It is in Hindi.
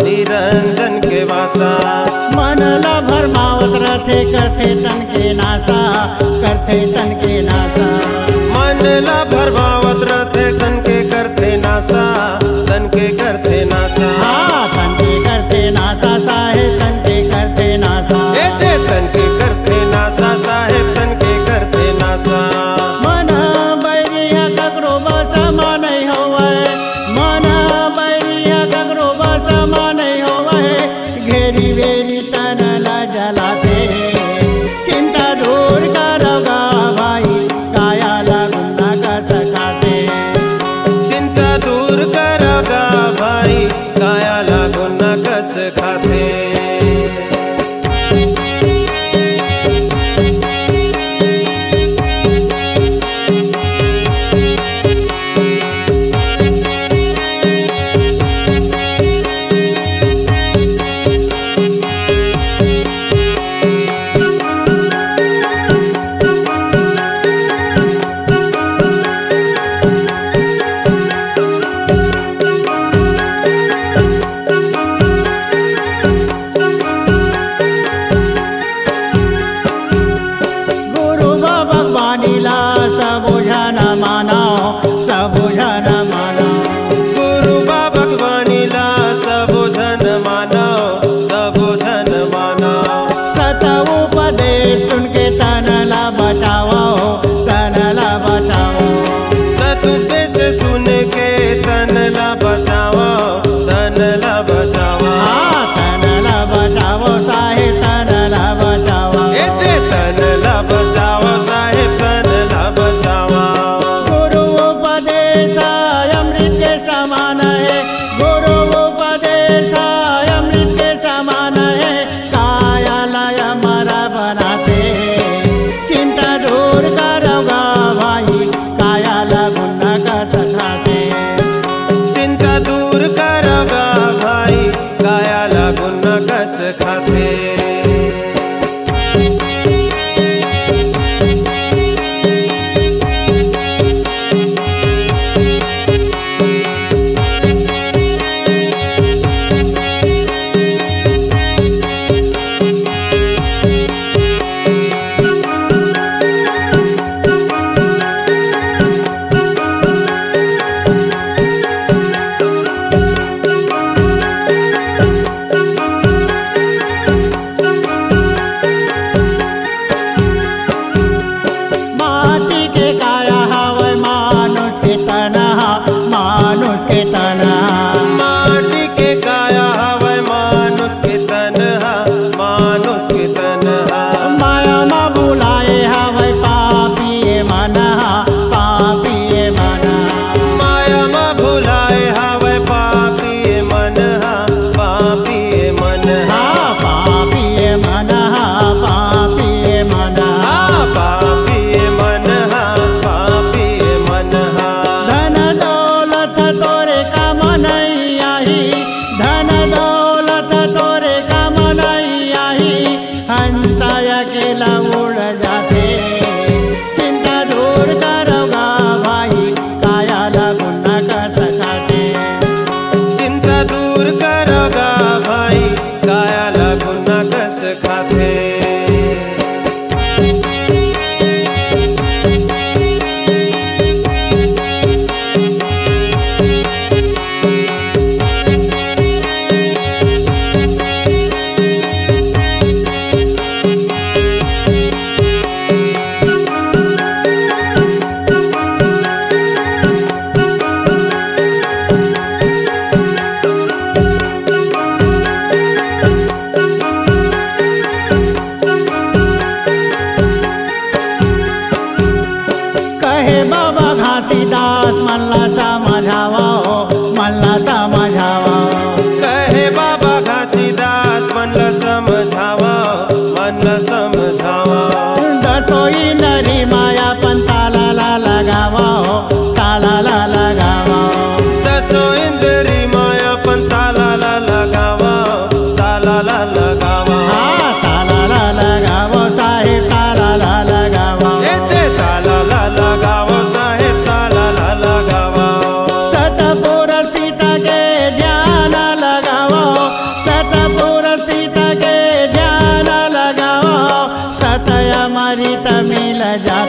निरंजन के वासा। मनला भरमावत रथे करथे तन के नासा, करथे तन के नासा। मनला भरमावत रथे तन के करथे नासा, तन के करथे नासा। हाँ तन के करथे नासा साहेब, तन के करथे नासा। तन के करथे नासा साहेब, तन के करथे नासा। मन बैरिया ककरो बस नहीं होवे, मन बैरिया ककरो बस नहीं होवे। घेरी बेरी तन ला जलाते, चिंता दूर करोगा भाई, काया लगुना का सखाते। चिंता दूर करोगा भाई, काया लगुना कस खाते। नीला सब जन मानो, सब जन मानो। गुरु भगवानीला सब जन मानो, सब जन मानो। सत उपदेश सुन के तन ला बचाओ, तन ला बचाओ। सत उपदेश सुन के तन ला बचाओ, तन ला बचाओ। हाँ तन ला बचाओ साहेब, तन ला बचाओ। तन ला बचाओ साहेब, तन ला बचाओ। गुरु उपदेश अमृत के समान है, गुरु उपदेश अमृत के समान है। काया लय हमारा बनाते, चिंता दूर करोगा भाई, काया लगुना का सखाते। चिंता दूर करोगा भाई, काया लगुना कस खाते। मानुष के तना, माटी के काया हवै मानुष के तनहा, मानुष के तनहा। माया मा बुलाए हवै पापी मनहा, पापी मनहा। माया मा भुलाए हवै पापी मनहा, पापी मनहा। पापी मनहा, पापी मनहा। पापी मनहा, पापी मनहा। धन दौलत तोरे काम नहीं आई, धन दौलत तोरे काम नहीं आई। हंसा अकेला उड़ जाते, चिंता दूर करोगा भाई, काया लगुना का सखाते। चिंता दूर करोगा भाई, काया लगुना कस खाते। सजा